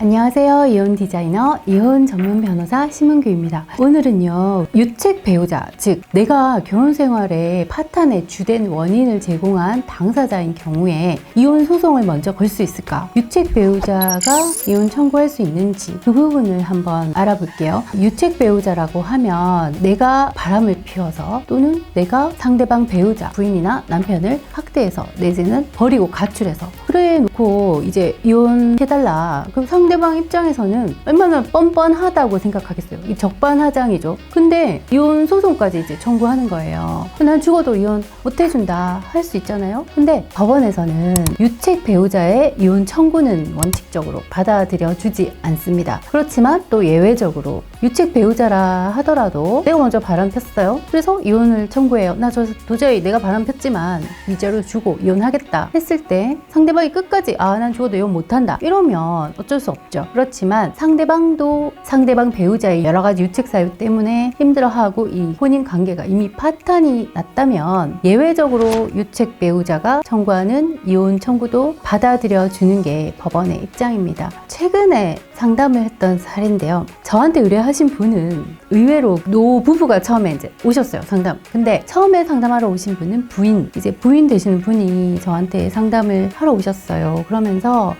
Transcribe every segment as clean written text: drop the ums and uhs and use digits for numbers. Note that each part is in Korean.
안녕하세요. 이혼 디자이너, 이혼 전문 변호사 심은규입니다. 오늘은요, 유책 배우자, 즉 내가 결혼 생활에 파탄의 주된 원인을 제공한 당사자인 경우에 이혼 소송을 먼저 걸 수 있을까? 유책 배우자가 이혼 청구할 수 있는지 그 부분을 한번 알아볼게요. 유책 배우자라고 하면 내가 바람을 피워서 또는 내가 상대방 배우자, 부인이나 남편을 학대해서 내지는 버리고 가출해서 그래 놓고 이제 이혼해달라. 그럼 상대방 입장에서는 얼마나 뻔뻔하다고 생각하겠어요. 이 적반하장이죠. 근데 이혼 소송까지 이제 청구하는 거예요. 난 죽어도 이혼 못 해준다 할 수 있잖아요. 근데 법원에서는 유책 배우자의 이혼 청구는 원칙적으로 받아들여 주지 않습니다. 그렇지만 또 예외적으로 유책 배우자라 하더라도 내가 먼저 바람 폈어요. 그래서 이혼을 청구해요. 나 도저히 내가 바람 폈지만 위자료 주고 이혼하겠다 했을 때 상대방이 끝까지 난 죽어도 이혼 못한다 이러면 어쩔 수 없죠. 그렇지만 상대방도 상대방 배우자의 여러 가지 유책 사유 때문에 힘들어하고 이 혼인 관계가 이미 파탄이 났다면 예외적으로 유책 배우자가 청구하는 이혼 청구도 받아들여 주는 게 법원의 입장입니다. 최근에 상담을 했던 사례인데요. 저한테 의뢰하신 분은 의외로 노부부가 처음에 이제 오셨어요, 상담. 근데 처음에 상담하러 오신 분은 이제 부인 되시는 분이 저한테 상담을 하러 오셨어요. 그러면서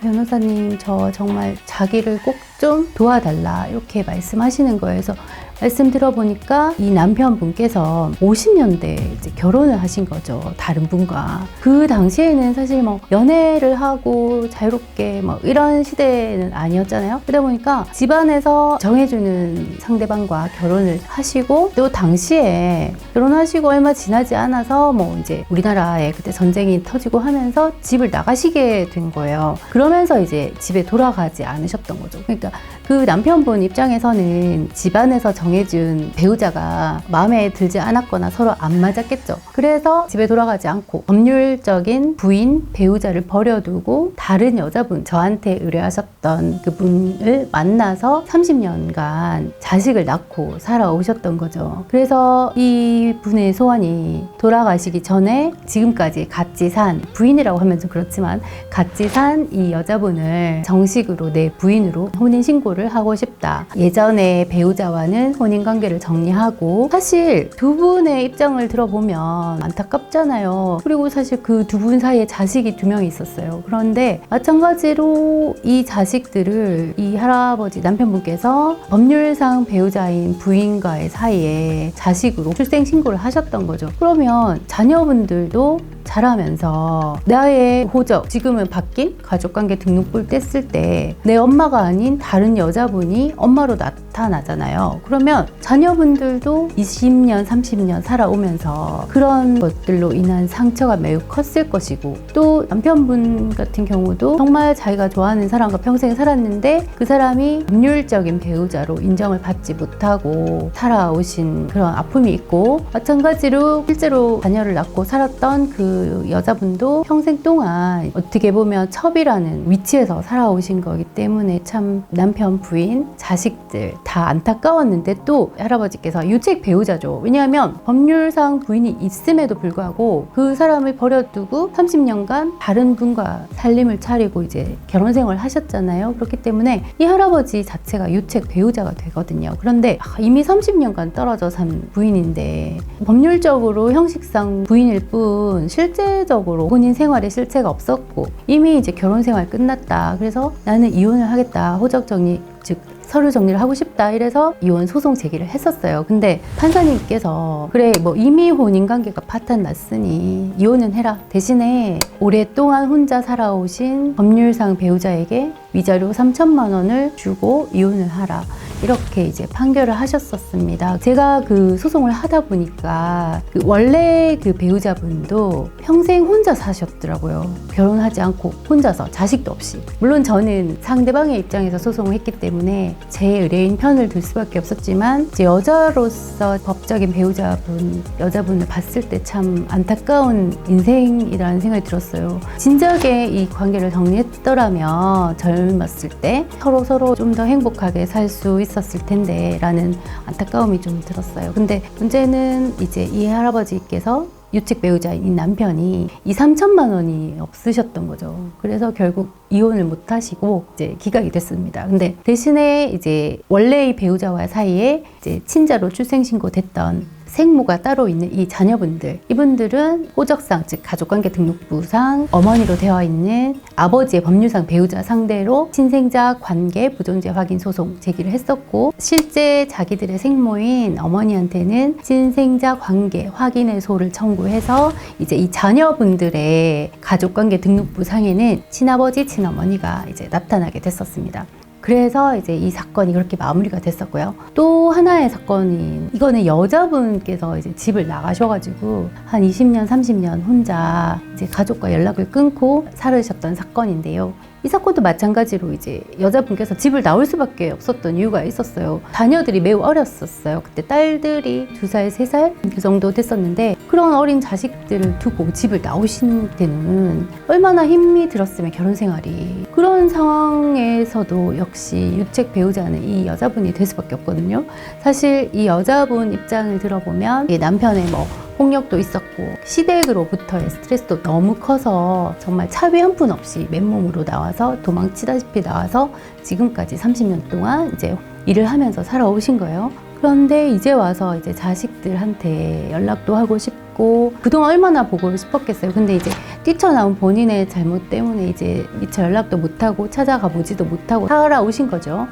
변호사님 저 정말 자기를 꼭 좀 도와달라 이렇게 말씀하시는 거예요. 그래서 말씀 들어보니까 이 남편분께서 50년대 이제 결혼을 하신 거죠. 다른 분과. 그 당시에는 사실 연애를 하고 자유롭게 이런 시대는 아니었잖아요. 그러다 보니까 집안에서 정해주는 상대방과 결혼을 하시고 또 당시에 결혼하시고 얼마 지나지 않아서 이제 우리나라에 그때 전쟁이 터지고 하면서 집을 나가시게 된 거예요. 그러면서 이제 집에 돌아가지 않으셨던 거죠. 그러니까 그 남편분 입장에서는 집안에서 정해준 배우자가 마음에 들지 않았거나 서로 안 맞았겠죠. 그래서 집에 돌아가지 않고 법률적인 부인, 배우자를 버려두고 다른 여자분, 저한테 의뢰하셨던 그분을 만나서 30년간 자식을 낳고 살아오셨던 거죠. 그래서 이 분의 소원이 돌아가시기 전에 지금까지 같이 산, 부인이라고 하면 좀 그렇지만 같이 산 이 여자분을 정식으로 내 부인으로 혼인신고를 하고 싶다. 예전에 배우자와는 혼인관계를 정리하고 사실 두 분의 입장을 들어보면 안타깝잖아요. 그리고 사실 그 두 분 사이에 자식이 2명이 있었어요. 그런데 마찬가지로 이 자식들을 이 할아버지 남편분께서 법률상 배우자인 부인과의 사이에 자식으로 출생신고를 하셨던 거죠. 그러면 자녀분들도 자라면서 나의 호적, 지금은 바뀐 가족관계 등록부를 뗐을 때 내 엄마가 아닌 다른 여자분이 엄마로 나타나잖아요. 그러면 자녀분들도 20년, 30년 살아오면서 그런 것들로 인한 상처가 매우 컸을 것이고 또 남편분 같은 경우도 정말 자기가 좋아하는 사람과 평생 살았는데 그 사람이 법률적인 배우자로 인정을 받지 못하고 살아오신 그런 아픔이 있고 마찬가지로 실제로 자녀를 낳고 살았던 그 여자분도 평생 동안 어떻게 보면 첩이라는 위치에서 살아오신 거기 때문에 참 남편, 부인, 자식들 다 안타까웠는데 또 할아버지께서 유책 배우자죠. 왜냐하면 법률상 부인이 있음에도 불구하고 그 사람을 버려두고 30년간 다른 분과 살림을 차리고 이제 결혼 생활을 하셨잖아요. 그렇기 때문에 이 할아버지 자체가 유책 배우자가 되거든요. 그런데 이미 30년간 떨어져 산 부인인데 법률적으로 형식상 부인일 뿐 실제적으로 혼인 생활에 실체가 없었고 이미 이제 결혼 생활 끝났다. 그래서 나는 이혼을 하겠다. 호적 정리, 즉 서류 정리를 하고 싶다 이래서 이혼 소송 제기를 했었어요. 근데 판사님께서 그래 이미 혼인관계가 파탄 났으니 이혼은 해라. 대신에 오랫동안 혼자 살아오신 법률상 배우자에게 위자료 3천만 원을 주고 이혼을 하라. 이렇게 이제 판결을 하셨었습니다. 제가 그 소송을 하다 보니까 원래 그 배우자분도 평생 혼자 사셨더라고요. 결혼하지 않고 혼자서 자식도 없이. 물론 저는 상대방의 입장에서 소송을 했기 때문에 제 의뢰인 편을 들 수밖에 없었지만 이제 여자로서 법적인 여자분을 봤을 때 참 안타까운 인생이라는 생각이 들었어요. 진작에 이 관계를 정리했더라면 젊었을 때 서로 좀 더 행복하게 살 수 있었을 텐데 라는 안타까움이 좀 들었어요. 근데 문제는 이제 이 할아버지께서 유책 배우자인 남편이 2, 3천만 원이 없으셨던 거죠. 그래서 결국 이혼을 못 하시고 이제 기각이 됐습니다. 근데 대신에 이제 원래의 배우자와 사이에 이제 친자로 출생신고 됐던 생모가 따로 있는 이 자녀분들, 이분들은 호적상, 즉 가족관계 등록부상 어머니로 되어 있는 아버지의 법률상 배우자 상대로 친생자 관계 부존재 확인 소송 제기를 했었고, 실제 자기들의 생모인 어머니한테는 친생자 관계 확인의소를 청구해서 이제 이 자녀분들의 가족관계 등록부상에는 친아버지, 친어머니가 이제 나타나게 됐었습니다. 그래서 이제 이 사건이 그렇게 마무리가 됐었고요. 또 하나의 사건이, 이거는 여자분께서 이제 집을 나가셔가지고 한 20년, 30년 혼자 이제 가족과 연락을 끊고 살으셨던 사건인데요. 이 사건도 마찬가지로 이제 여자분께서 집을 나올 수밖에 없었던 이유가 있었어요. 자녀들이 매우 어렸었어요. 그때 딸들이 2살, 3살 그 정도 됐었는데, 그런 어린 자식들을 두고 집을 나오신 때는 얼마나 힘이 들었으면 결혼 생활이. 그런 상황에서도 역시 유책 배우자는 이 여자분이 될 수밖에 없거든요. 사실 이 여자분 입장을 들어보면 이 남편의 폭력도 있었고 시댁으로부터의 스트레스도 너무 커서 정말 차비 한 푼 없이 맨몸으로 나와서 도망치다시피 나와서 지금까지 30년 동안 이제 일을 하면서 살아오신 거예요. 그런데 이제 와서 이제 자식들한테 연락도 하고 싶고, 그동안 얼마나 보고 싶었겠어요. 근데 이제 뛰쳐나온 본인의 잘못 때문에 이제 미처 연락도 못하고 찾아가 보지도 못하고 살아오신 거죠.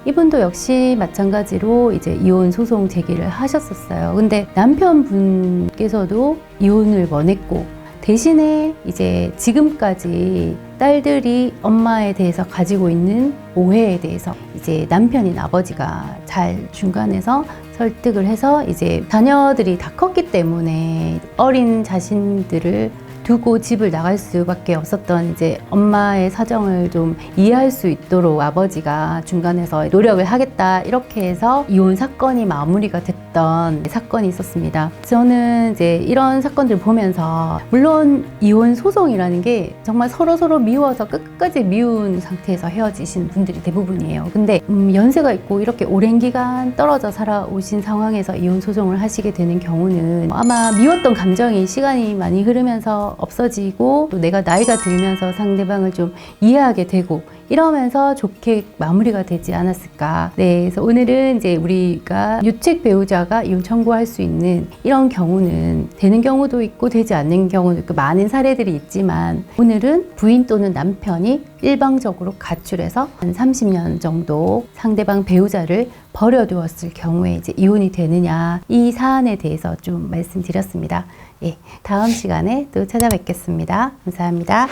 이분도 역시 마찬가지로 이제 이혼 소송 제기를 하셨었어요. 근데 남편분께서도 이혼을 원했고, 대신에 이제 지금까지 딸들이 엄마에 대해서 가지고 있는 오해에 대해서 이제 남편인 아버지가 잘 중간에서 설득을 해서 이제 자녀들이 다 컸기 때문에 어린 자신들을 두고 집을 나갈 수밖에 없었던 이제 엄마의 사정을 좀 이해할 수 있도록 아버지가 중간에서 노력을 하겠다, 이렇게 해서 이혼 사건이 마무리가 됐던 사건이 있었습니다. 저는 이제 이런 사건들 보면서, 물론 이혼 소송이라는 게 정말 서로 미워서 끝까지 미운 상태에서 헤어지신 분들이 대부분이에요. 근데 연세가 있고 이렇게 오랜 기간 떨어져 살아오신 상황에서 이혼 소송을 하시게 되는 경우는 아마 미웠던 감정이 시간이 많이 흐르면서 없어지고, 또 내가 나이가 들면서 상대방을 좀 이해하게 되고 이러면서 좋게 마무리가 되지 않았을까. 네, 그래서 오늘은 이제 우리가 유책 배우자가 이혼 청구할 수 있는 이런 경우는 되는 경우도 있고 되지 않는 경우도 있고 많은 사례들이 있지만, 오늘은 부인 또는 남편이 일방적으로 가출해서 한 30년 정도 상대방 배우자를 버려두었을 경우에 이제 이혼이 되느냐, 이 사안에 대해서 좀 말씀드렸습니다. 예, 다음 시간에 또 찾아뵙겠습니다. 감사합니다.